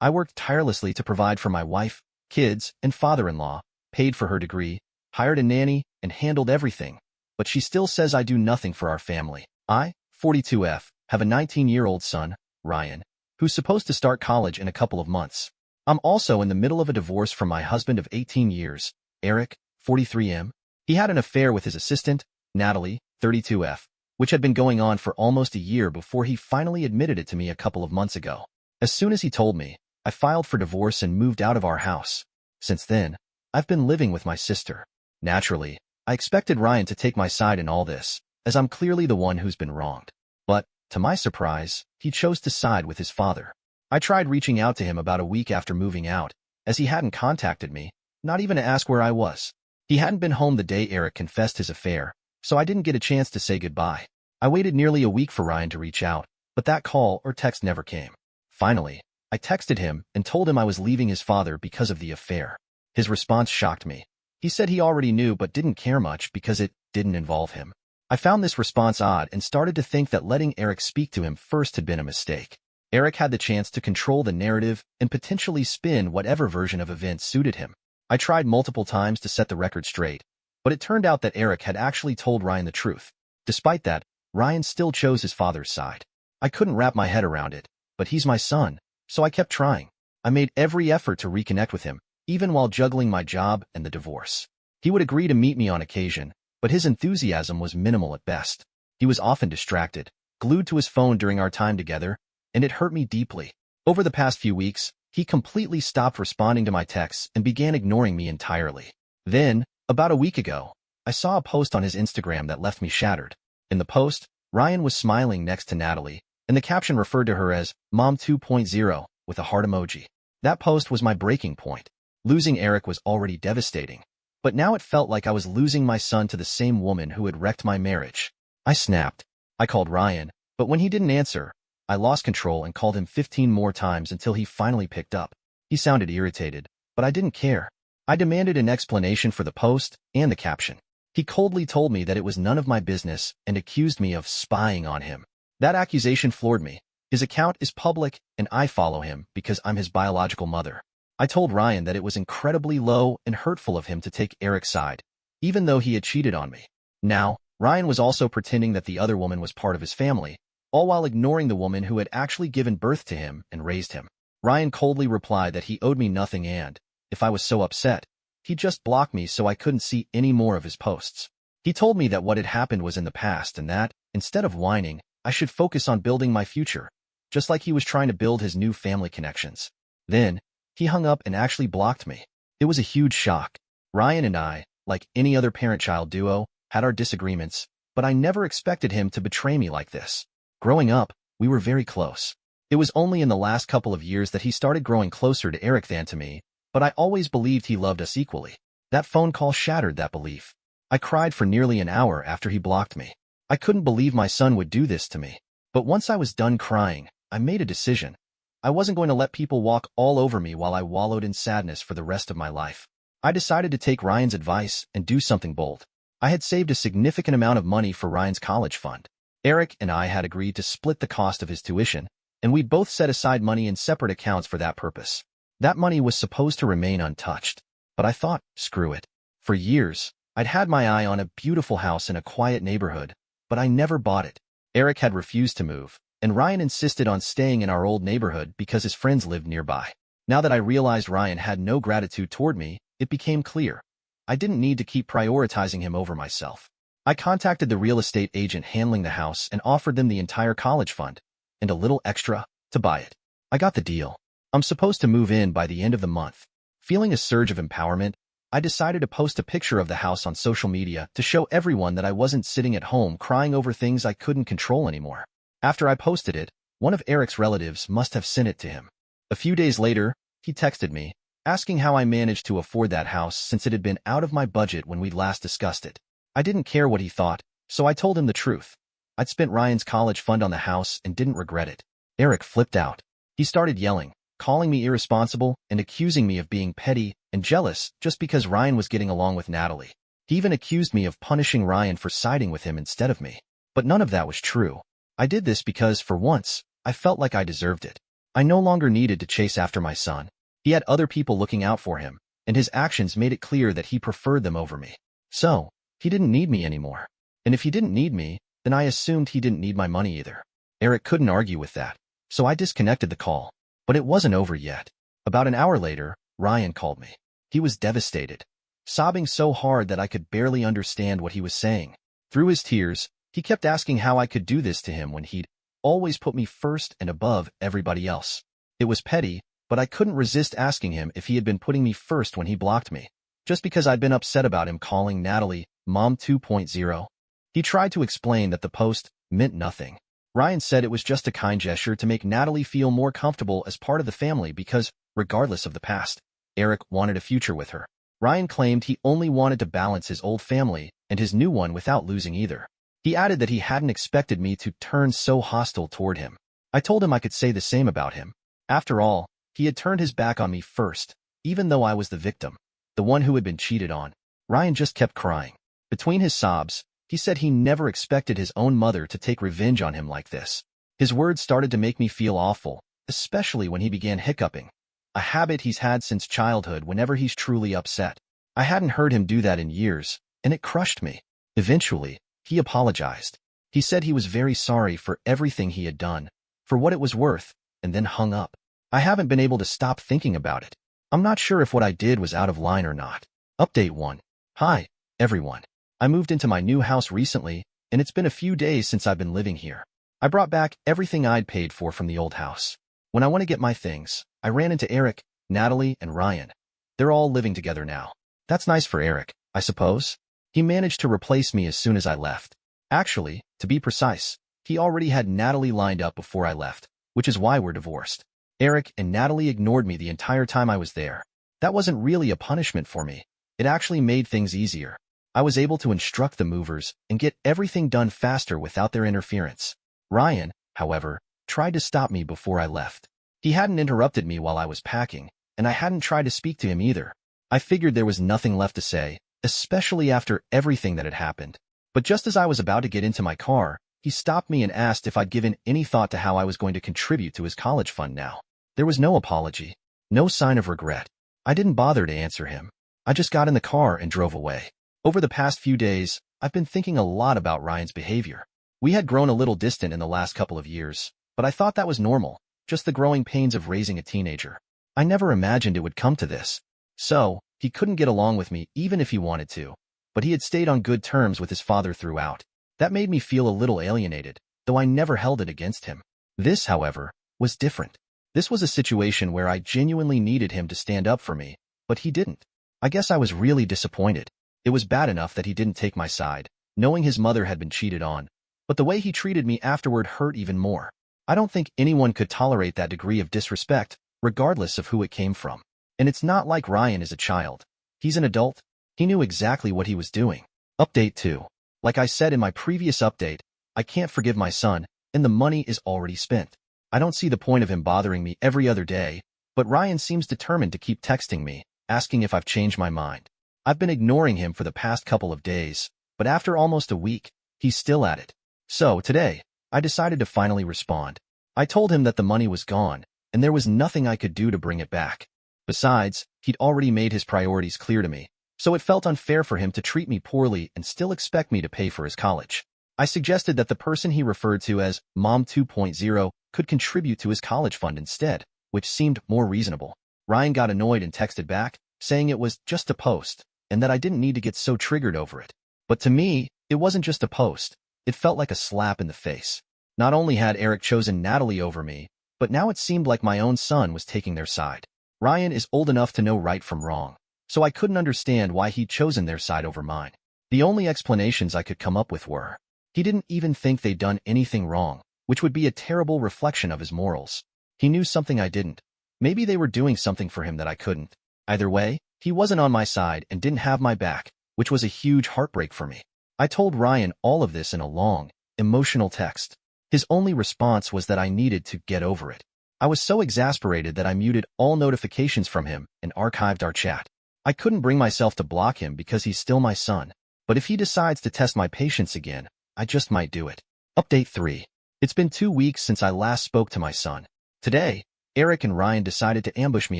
I worked tirelessly to provide for my wife, kids, and father-in-law, paid for her degree, hired a nanny, and handled everything. But she still says I do nothing for our family. I, 42F, have a 19-year-old son, Ryan, who's supposed to start college in a couple of months. I'm also in the middle of a divorce from my husband of 18 years, Eric, 43M. He had an affair with his assistant, Natalie, 32F, which had been going on for almost a year before he finally admitted it to me a couple of months ago. As soon as he told me, I filed for divorce and moved out of our house. Since then, I've been living with my sister. Naturally, I expected Ryan to take my side in all this, as I'm clearly the one who's been wronged. But, to my surprise, he chose to side with his father. I tried reaching out to him about a week after moving out, as he hadn't contacted me, not even to ask where I was. He hadn't been home the day Eric confessed his affair, so I didn't get a chance to say goodbye. I waited nearly a week for Ryan to reach out, but that call or text never came. Finally, I texted him and told him I was leaving his father because of the affair. His response shocked me. He said he already knew but didn't care much because it didn't involve him. I found this response odd and started to think that letting Eric speak to him first had been a mistake. Eric had the chance to control the narrative and potentially spin whatever version of events suited him. I tried multiple times to set the record straight, but it turned out that Eric had actually told Ryan the truth. Despite that, Ryan still chose his father's side. I couldn't wrap my head around it, but he's my son, so I kept trying. I made every effort to reconnect with him, even while juggling my job and the divorce. He would agree to meet me on occasion, but his enthusiasm was minimal at best. He was often distracted, glued to his phone during our time together, and it hurt me deeply. Over the past few weeks, he completely stopped responding to my texts and began ignoring me entirely. Then, about a week ago, I saw a post on his Instagram that left me shattered. In the post, Ryan was smiling next to Natalie, and the caption referred to her as Mom 2.0 with a heart emoji. That post was my breaking point. Losing Eric was already devastating, but now it felt like I was losing my son to the same woman who had wrecked my marriage. I snapped. I called Ryan, but when he didn't answer, I lost control and called him 15 more times until he finally picked up. He sounded irritated, but I didn't care. I demanded an explanation for the post and the caption. He coldly told me that it was none of my business and accused me of spying on him. That accusation floored me. His account is public, and I follow him because I'm his biological mother. I told Ryan that it was incredibly low and hurtful of him to take Eric's side, even though he had cheated on me. Now, Ryan was also pretending that the other woman was part of his family, all while ignoring the woman who had actually given birth to him and raised him. Ryan coldly replied that he owed me nothing and, if I was so upset, he'd just block me so I couldn't see any more of his posts. He told me that what had happened was in the past and that, instead of whining, I should focus on building my future, just like he was trying to build his new family connections. Then, he hung up and actually blocked me. It was a huge shock. Ryan and I, like any other parent-child duo, had our disagreements, but I never expected him to betray me like this. Growing up, we were very close. It was only in the last couple of years that he started growing closer to Eric than to me, but I always believed he loved us equally. That phone call shattered that belief. I cried for nearly an hour after he blocked me. I couldn't believe my son would do this to me. But once I was done crying, I made a decision. I wasn't going to let people walk all over me while I wallowed in sadness for the rest of my life. I decided to take Ryan's advice and do something bold. I had saved a significant amount of money for Ryan's college fund. Eric and I had agreed to split the cost of his tuition, and we'd both set aside money in separate accounts for that purpose. That money was supposed to remain untouched, but I thought, screw it. For years, I'd had my eye on a beautiful house in a quiet neighborhood, but I never bought it. Eric had refused to move, and Ryan insisted on staying in our old neighborhood because his friends lived nearby. Now that I realized Ryan had no gratitude toward me, it became clear. I didn't need to keep prioritizing him over myself. I contacted the real estate agent handling the house and offered them the entire college fund, and a little extra, to buy it. I got the deal. I'm supposed to move in by the end of the month. Feeling a surge of empowerment, I decided to post a picture of the house on social media to show everyone that I wasn't sitting at home crying over things I couldn't control anymore. After I posted it, one of Eric's relatives must have sent it to him. A few days later, he texted me, asking how I managed to afford that house since it had been out of my budget when we'd last discussed it. I didn't care what he thought, so I told him the truth. I'd spent Ryan's college fund on the house and didn't regret it. Eric flipped out. He started yelling, calling me irresponsible and accusing me of being petty and jealous just because Ryan was getting along with Natalie. He even accused me of punishing Ryan for siding with him instead of me. But none of that was true. I did this because, for once, I felt like I deserved it. I no longer needed to chase after my son. He had other people looking out for him, and his actions made it clear that he preferred them over me. So, he didn't need me anymore. And if he didn't need me, then I assumed he didn't need my money either. Eric couldn't argue with that, so I disconnected the call. But it wasn't over yet. About an hour later, Ryan called me. He was devastated, sobbing so hard that I could barely understand what he was saying. Through his tears, he kept asking how I could do this to him when he'd always put me first and above everybody else. It was petty, but I couldn't resist asking him if he had been putting me first when he blocked me, just because I'd been upset about him calling Natalie Mom 2.0. He tried to explain that the post meant nothing. Ryan said it was just a kind gesture to make Natalie feel more comfortable as part of the family because, regardless of the past, Eric wanted a future with her. Ryan claimed he only wanted to balance his old family and his new one without losing either. He added that he hadn't expected me to turn so hostile toward him. I told him I could say the same about him. After all, he had turned his back on me first, even though I was the victim, the one who had been cheated on. Ryan just kept crying. Between his sobs, he said he never expected his own mother to take revenge on him like this. His words started to make me feel awful, especially when he began hiccuping, a habit he's had since childhood whenever he's truly upset. I hadn't heard him do that in years, and it crushed me. Eventually, he apologized. He said he was very sorry for everything he had done, for what it was worth, and then hung up. I haven't been able to stop thinking about it. I'm not sure if what I did was out of line or not. Update 1. Hi, everyone. I moved into my new house recently, and it's been a few days since I've been living here. I brought back everything I'd paid for from the old house. When I went to get my things, I ran into Eric, Natalie, and Ryan. They're all living together now. That's nice for Eric, I suppose. He managed to replace me as soon as I left. Actually, to be precise, he already had Natalie lined up before I left, which is why we're divorced. Eric and Natalie ignored me the entire time I was there. That wasn't really a punishment for me. It actually made things easier. I was able to instruct the movers and get everything done faster without their interference. Ryan, however, tried to stop me before I left. He hadn't interrupted me while I was packing, and I hadn't tried to speak to him either. I figured there was nothing left to say, especially after everything that had happened. But just as I was about to get into my car, he stopped me and asked if I'd given any thought to how I was going to contribute to his college fund now. There was no apology, no sign of regret. I didn't bother to answer him. I just got in the car and drove away. Over the past few days, I've been thinking a lot about Ryan's behavior. We had grown a little distant in the last couple of years, but I thought that was normal, just the growing pains of raising a teenager. I never imagined it would come to this. So, he couldn't get along with me even if he wanted to, but he had stayed on good terms with his father throughout. That made me feel a little alienated, though I never held it against him. This, however, was different. This was a situation where I genuinely needed him to stand up for me, but he didn't. I guess I was really disappointed. It was bad enough that he didn't take my side, knowing his mother had been cheated on, but the way he treated me afterward hurt even more. I don't think anyone could tolerate that degree of disrespect, regardless of who it came from. And it's not like Ryan is a child. He's an adult. He knew exactly what he was doing. Update 2. Like I said in my previous update, I can't forgive my son, and the money is already spent. I don't see the point of him bothering me every other day, but Ryan seems determined to keep texting me, asking if I've changed my mind. I've been ignoring him for the past couple of days, but after almost a week, he's still at it. So, today, I decided to finally respond. I told him that the money was gone, and there was nothing I could do to bring it back. Besides, he'd already made his priorities clear to me, so it felt unfair for him to treat me poorly and still expect me to pay for his college. I suggested that the person he referred to as Mom 2.0 could contribute to his college fund instead, which seemed more reasonable. Ryan got annoyed and texted back, saying it was just a post, and that I didn't need to get so triggered over it. But to me, it wasn't just a post. It felt like a slap in the face. Not only had Eric chosen Natalie over me, but now it seemed like my own son was taking their side. Ryan is old enough to know right from wrong, so I couldn't understand why he'd chosen their side over mine. The only explanations I could come up with were, he didn't even think they'd done anything wrong, which would be a terrible reflection of his morals. He knew something I didn't. Maybe they were doing something for him that I couldn't. Either way, he wasn't on my side and didn't have my back, which was a huge heartbreak for me. I told Ryan all of this in a long, emotional text. His only response was that I needed to get over it. I was so exasperated that I muted all notifications from him and archived our chat. I couldn't bring myself to block him because he's still my son, but if he decides to test my patience again, I just might do it. Update 3. It's been 2 weeks since I last spoke to my son. Today, Eric and Ryan decided to ambush me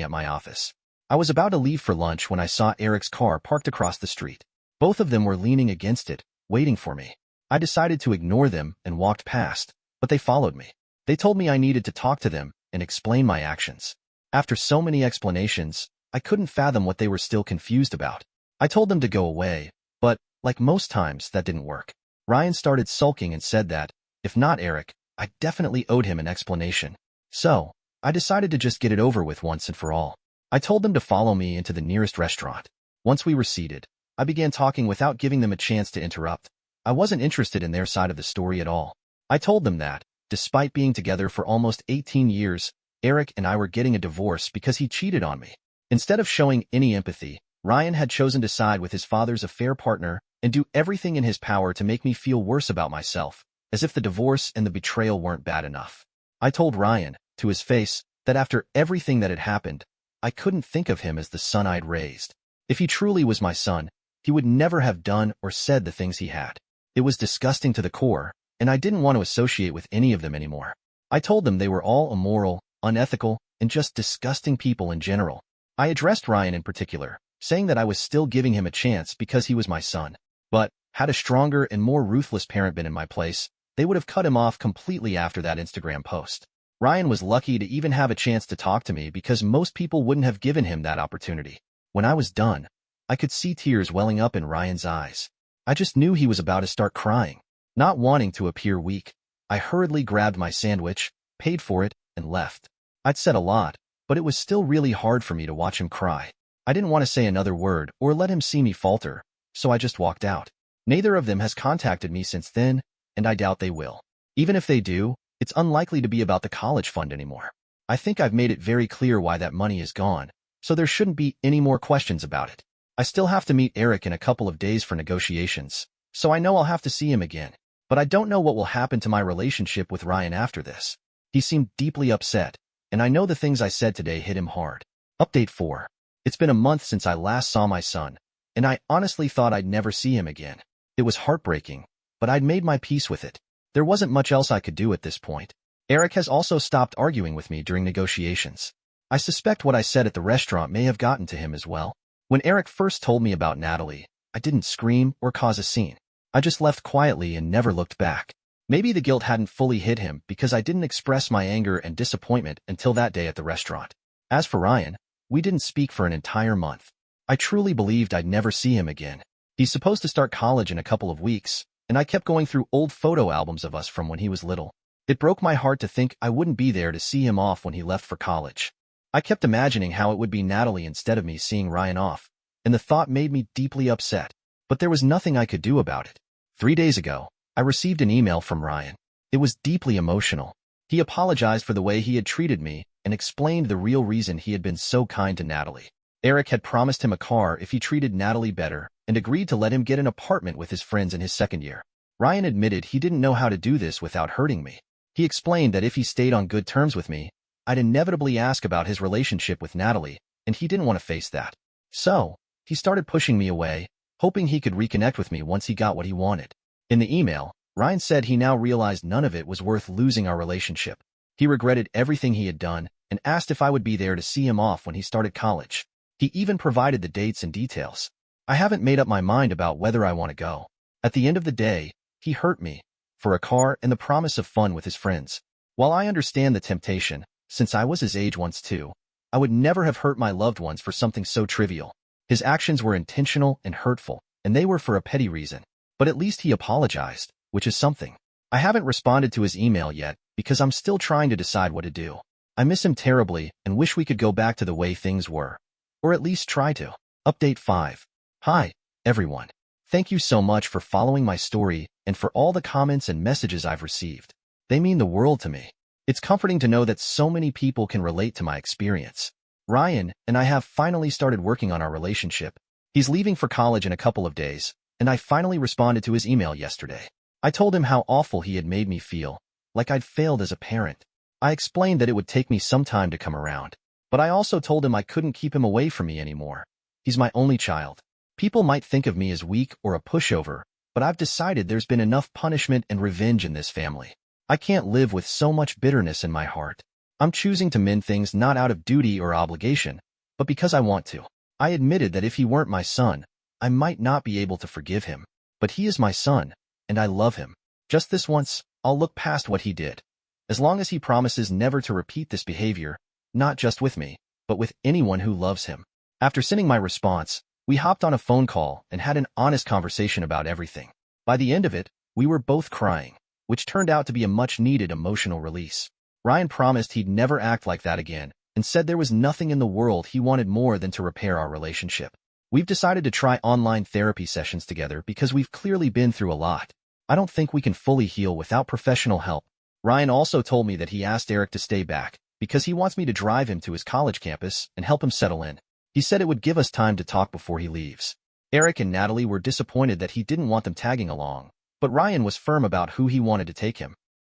at my office. I was about to leave for lunch when I saw Eric's car parked across the street. Both of them were leaning against it, waiting for me. I decided to ignore them and walked past, but they followed me. They told me I needed to talk to them and explain my actions. After so many explanations, I couldn't fathom what they were still confused about. I told them to go away, but, like most times, that didn't work. Ryan started sulking and said that, if not Eric, I definitely owed him an explanation. So, I decided to just get it over with once and for all. I told them to follow me into the nearest restaurant. Once we were seated, I began talking without giving them a chance to interrupt. I wasn't interested in their side of the story at all. I told them that, despite being together for almost 18 years, Eric and I were getting a divorce because he cheated on me. Instead of showing any empathy, Ryan had chosen to side with his father's affair partner and do everything in his power to make me feel worse about myself, as if the divorce and the betrayal weren't bad enough. I told Ryan, to his face, that after everything that had happened, I couldn't think of him as the son I'd raised. If he truly was my son, he would never have done or said the things he had. It was disgusting to the core, and I didn't want to associate with any of them anymore. I told them they were all immoral, unethical, and just disgusting people in general. I addressed Ryan in particular, saying that I was still giving him a chance because he was my son. But, had a stronger and more ruthless parent been in my place, they would have cut him off completely after that Instagram post. Ryan was lucky to even have a chance to talk to me because most people wouldn't have given him that opportunity. When I was done, I could see tears welling up in Ryan's eyes. I just knew he was about to start crying. Not wanting to appear weak, I hurriedly grabbed my sandwich, paid for it, and left. I'd said a lot, but it was still really hard for me to watch him cry. I didn't want to say another word or let him see me falter, so I just walked out. Neither of them has contacted me since then, and I doubt they will. Even if they do, it's unlikely to be about the college fund anymore. I think I've made it very clear why that money is gone, so there shouldn't be any more questions about it. I still have to meet Eric in a couple of days for negotiations, so I know I'll have to see him again. But I don't know what will happen to my relationship with Ryan after this. He seemed deeply upset, and I know the things I said today hit him hard. Update 4. It's been a month since I last saw my son, and I honestly thought I'd never see him again. It was heartbreaking, but I'd made my peace with it. There wasn't much else I could do at this point. Eric has also stopped arguing with me during negotiations. I suspect what I said at the restaurant may have gotten to him as well. When Eric first told me about Natalie, I didn't scream or cause a scene. I just left quietly and never looked back. Maybe the guilt hadn't fully hit him because I didn't express my anger and disappointment until that day at the restaurant. As for Ryan, we didn't speak for an entire month. I truly believed I'd never see him again. He's supposed to start college in a couple of weeks, and I kept going through old photo albums of us from when he was little. It broke my heart to think I wouldn't be there to see him off when he left for college. I kept imagining how it would be Natalie instead of me seeing Ryan off, and the thought made me deeply upset. But there was nothing I could do about it. 3 days ago, I received an email from Ryan. It was deeply emotional. He apologized for the way he had treated me and explained the real reason he had been so kind to Natalie. Eric had promised him a car if he treated Natalie better and agreed to let him get an apartment with his friends in his second year. Ryan admitted he didn't know how to do this without hurting me. He explained that if he stayed on good terms with me, I'd inevitably ask about his relationship with Natalie, and he didn't want to face that. So, he started pushing me away, hoping he could reconnect with me once he got what he wanted. In the email, Ryan said he now realized none of it was worth losing our relationship. He regretted everything he had done and asked if I would be there to see him off when he started college. He even provided the dates and details. I haven't made up my mind about whether I want to go. At the end of the day, he hurt me for a car and the promise of fun with his friends. While I understand the temptation, since I was his age once too, I would never have hurt my loved ones for something so trivial. His actions were intentional and hurtful, and they were for a petty reason. But at least he apologized, which is something. I haven't responded to his email yet because I'm still trying to decide what to do. I miss him terribly and wish we could go back to the way things were. Or at least try to. Update 5. Hi, everyone. Thank you so much for following my story and for all the comments and messages I've received. They mean the world to me. It's comforting to know that so many people can relate to my experience. Ryan and I have finally started working on our relationship. He's leaving for college in a couple of days, and I finally responded to his email yesterday. I told him how awful he had made me feel, like I'd failed as a parent. I explained that it would take me some time to come around, but I also told him I couldn't keep him away from me anymore. He's my only child. People might think of me as weak or a pushover, but I've decided there's been enough punishment and revenge in this family. I can't live with so much bitterness in my heart. I'm choosing to mend things not out of duty or obligation, but because I want to. I admitted that if he weren't my son, I might not be able to forgive him. But he is my son, and I love him. Just this once, I'll look past what he did. As long as he promises never to repeat this behavior, not just with me, but with anyone who loves him. After sending my response, we hopped on a phone call and had an honest conversation about everything. By the end of it, we were both crying, which turned out to be a much-needed emotional release. Ryan promised he'd never act like that again and said there was nothing in the world he wanted more than to repair our relationship. We've decided to try online therapy sessions together because we've clearly been through a lot. I don't think we can fully heal without professional help. Ryan also told me that he asked Eric to stay back because he wants me to drive him to his college campus and help him settle in. He said it would give us time to talk before he leaves. Eric and Natalie were disappointed that he didn't want them tagging along, but Ryan was firm about who he wanted to take him.